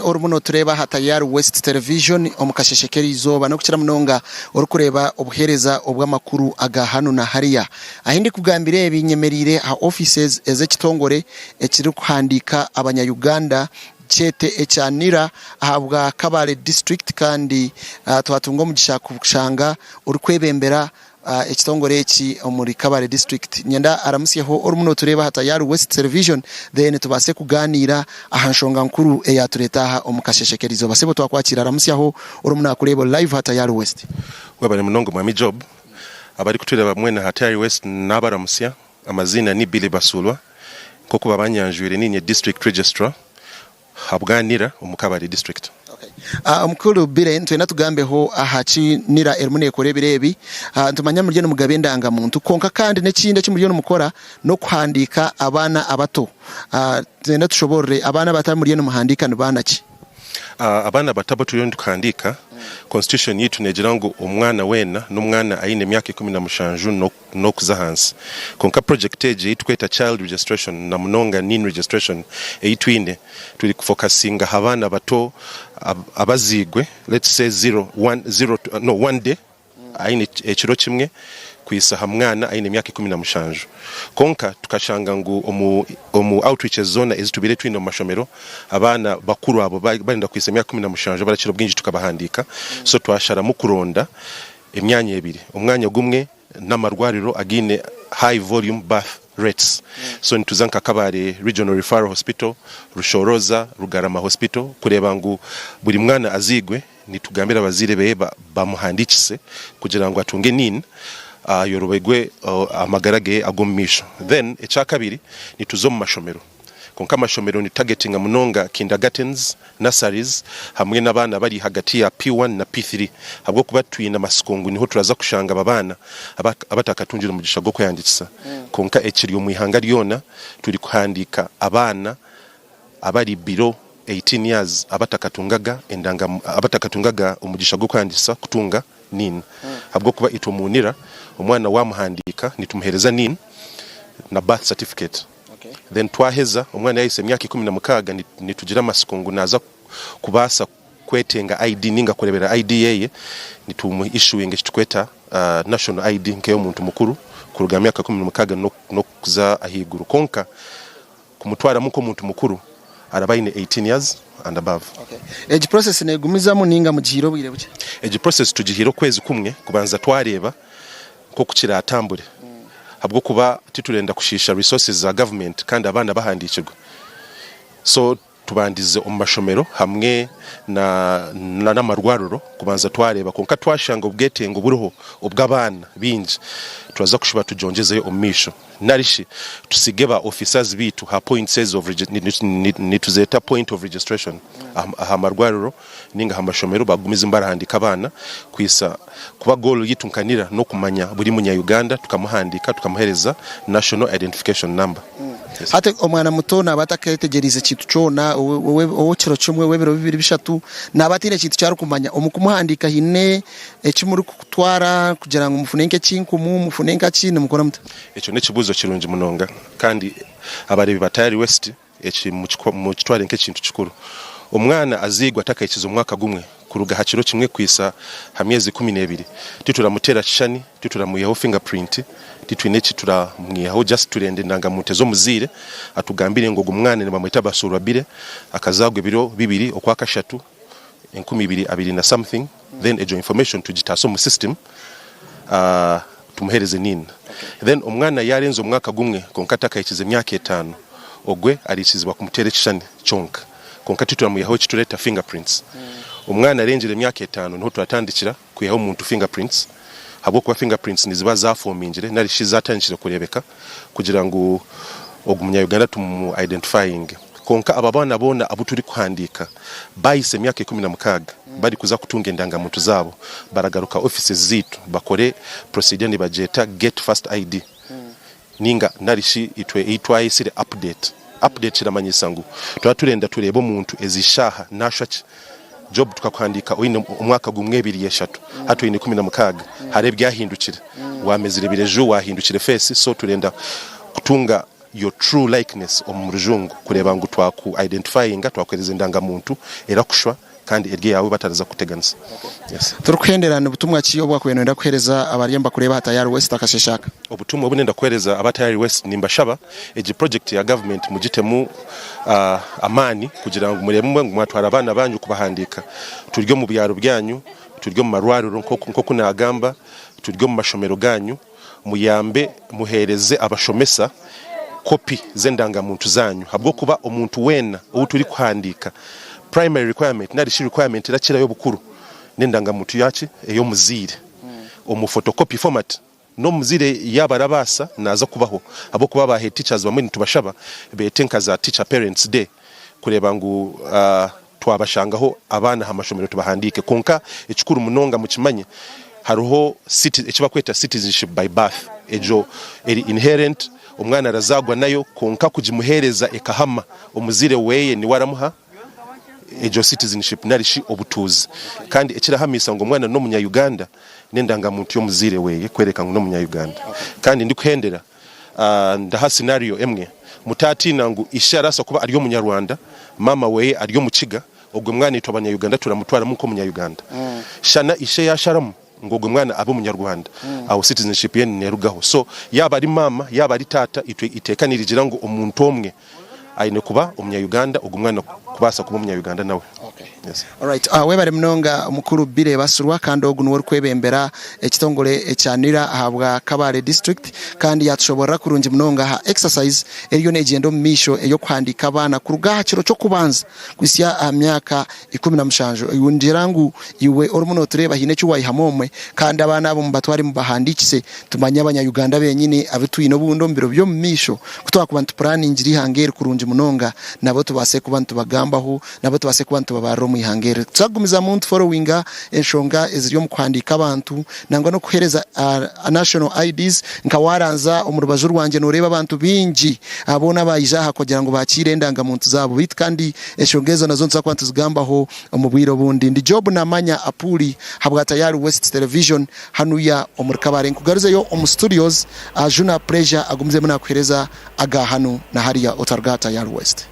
orumuno tureba hatayari West Television omukasheshekeri izoba no kukira munonga orukureba obuhereza obw'amakuru aga hano na hariya ahindi kugambire ebinyemerire ha offices ezekitongore ekiri kuhandika abanya-Uganda chete echanira ahabwa Kabale district kandi twatungo mugishaka kushanga urukwebembera ekitongore eki omuri Kabale district nyenda aramusyeho orumuno tureba hatayari West Television then tubase kuganira ahanshonga nkuru eyaturetaha omukasheshekerizo basebo twakwakira aramusyaho orumuno akurebo live hatayari West wabale munongo mwami job abari kutureba mwene hatayari West nabaramusya amazina ni Billy Basulwa koko babanyanjwire ninye district registrar habwanira omukabali district. Omukuru bire ntwena tugambeho ahaci nira ermune korebirebi ntumanya murye n'umugabendanga muntu konka kandi nekinde cy'umuryo n'umukora no kuhandika abana abato tena tushobore abana batamurye n'umuhandika nbanaki abana batabo tuyo ndukandika constitution yitu negirango umwana wena n'umwana ayine myaka 17 no kuzahansi konka project age yitweta child registration na munonga nin registration eyitwine tuli kufocusinga habana bato abazigwe let's say 1 day ayine ekiro kimwe kwisaha mwana ayine myaka 17 konka tukashanga ngo omu outreach zone ezitubire twino mashomero abana bakuru abo barinda kwisa myaka 17 barakiro bwinji tukabahandika so twashara mu kuronda emyanya ebiri umwanya gumwe n'amarwariro agine high volume birth rates so nituzanka Kabale regional referral hospital Rushoroza Rugarama hospital kureba ngo buri mwana azigwe nitugambira abazire beba bamuhandikise kugira ngo atunge nini yorobegwe amagarage agomisho then ecyakabiri nituzo mu mashomero konka mashomero ni targeting amunonga kindergartens nurseries hamwe n'abana bari hagati ya P1 na P3 habwo kuba twina masikongo niho turaza kushanga abana abatakatunjira umugisha go kwandikisa konka ekiri mu ihanga ryona turi kuhandika abana abari biro 18 years abatakatungaga umugisha go kwandikisa kutunga nini habwo kuba itomunira umwana wamuhandika nitumuhereza nini na birth certificate then twaheza umwana yahise myaka 16 nitugira masikongo naza kubasa kwetenga ID ninga kurebera ID yeye nitumu issuing kitweta national ID nkeyo muntu mukuru kuruga myaka 16 no kuza ahiguru konka kumutwara muko muntu mukuru arabayine 18 years and above. Age process negumizamo ninga mugihiro bwire buke. Age process tugihiro kwezi kumwe kubanza twareba ko kukira atambure. Habwo kuba titurenda kushisha resources za government kandi abana bahandikirwa. So tubandize umashomero hamwe na namarwaruro kubanza twareba konka twashanga ubwetengo buruho ubw'abana binji turaza kushiba tujongezeyo omisho narishi tusigeba officers bitu ha points of nituzeta point of registration amarwaruro ninga hamashomero bagumiza mbarahandika abana kwisa kuba goal yitunkanira no kumanya buri munya-Uganda tukamuhandika tukamuhereza national identification number. Hate omwana muto nabataketegerize kitu cona wowe kiro kimwe webero 2 nabatire kitu cyaro kumanya omukumuhandika hine ekimuri kutwara kugira ngo mufunenke kinkumu mufunenka kine mukora muto eco nekibuzo kirungi munonga kandi abarebi batayari West eki mu kitware nke kintu kikuru umwana azigwa atakayikiza umwaka gumwe kuruga hakiro kimwe kwisa hamyezi 12 tituramutera kishani tituramuyeho fingerprint titwineki turamwiyaho just turende ndangamute zo muzire atugambire ngo gumwana ne bamwita Basulwa bire akazagwe biro 2 okwaka 3 12 na something then ejo information tugitaso mu system tumuhereze nini then umwana yarenze umwaka gumwe konkata kayikize myaka 5 ogwe arikizwa kumutera kishani chonka konka tituramuyeho kitureta fingerprints umwana arengere myaka 5 niho turatandikira kuyaho umuntu fingerprints habwo kuba fingerprints niziba zafomingire narishi zatandikira kurebeka kugira ngo ogumunya-Uganda tumu identifying konka ababana bona abuturi kuhandika bayise myaka 16 bari kuza kutunga indangamuntu zabo baragaruka offices zitu bakore procedure ni bajeta get first ID ninga narishi itwaye sire update kiramanyisa ngo turaturenda tureba umuntu ezishaha nashaki job tukakwandika oyine umwaka gumwe 2 hato yine 16 harebya hindukira wamezire birejo wahindukire face so turenda kutunga your true likeness omurujungu kureba ngo twaku identifyinga twakwereza indangamuntu era kushwa kandi erye yawe bataraza kuteganisa. Yes. Turukwenderana ubutumwa kiyo bwakwenda kwereza abaryamba kureba Hatayari West akasheshaka. Obutumwa bunenda kwereza abatayari West nimbashaba eji project ya government mugitemu amani kugira ngo murebe mwatwara abana banyu kubahandika. Turyo mu byaro byanyu, turyo mu marwariro nko kunagamba, turyo mu mashomero ganyu, muyambe muhereze abashomesa kopi zendangamuntu zanyu. Habwo kuba omuntu wena ubu turi kuhandika primary requirement nari shi requirement irakira yo bukuru n'indangamuntu yacu eyo muzire omu photocopy format no muzire yabarabasa naza kubaho abo kuba ba head teachers bamwe ntubashaba betenka za teacher parents day kureba ngo twabashangaho abana hamashomero tubahandike konka ekikuru munonga mukimanye haruho ekibakweta citizenship by birth ejo eri inherent umwana arazagwa nayo konka kujimuhereza ekahama omuzire weye ni waramuha ejo citizenship narishi obutuzi kandi ekirahamisa ngo mwana no munya Uganda n'indangamuntu yo muzire weye kwereka ngo no munya Uganda kandi ndikuhendera ndaha scenario emwe mutati nangu isharasa kuba ariyo munya Rwanda mama weye ariyo mukiga ogwe mwana itwa abanya Uganda turamutwara muko munya Uganda shana ishe yasharamu ngo ogwe mwana abo munya Rwanda aho citizenship ye nerugaho so yaba ari mama yaba ari tata itekanirigira ngo omuntu omwe aine kuba umunya Uganda ogumwana kubasa kuba umunya Uganda nawe. Okay. Yes. All right. Webare mnonga mukuru bire basurwa kandi ogunwo kwebembera ekitongole ecyanira ahabwa Kabale district kandi yatshobora kurunje mnonga ha exercise eriyo negendo misho eyo kwandika abana kuruga kiro cyo kubanza kwisya myaka 17 yundirangu iwe orumuno tureba hine cyo wayihamomwe kandi abana abo mbatwari mubahandikise tumanya abanya Uganda benyine abituyino bundo mbiro byo misho kutwa kubantu planning iri hangere kurunje munonga nabo tubase kubantu bagambaho nabo tubase kubantu babaro mu ihangere tsagumiza muntu followinga enshonga eziriyo mu kwandika abantu nangwa no kuhereza national IDs nkawaranza umurubaju rwanje no reba abantu bingi abona bayijaha kugira ngo bakire ndangamuntu zabo bit kandi enshongezo nazo nza kwantu zigambaho mu bwiro bundi ndi job namanya apuri habwa Hatayari West Television hanuya omurikabare nkugaruze yo mu studios Juna Pressure agumze muna kuhereza aga hanu na hariya otarga Hatayari West.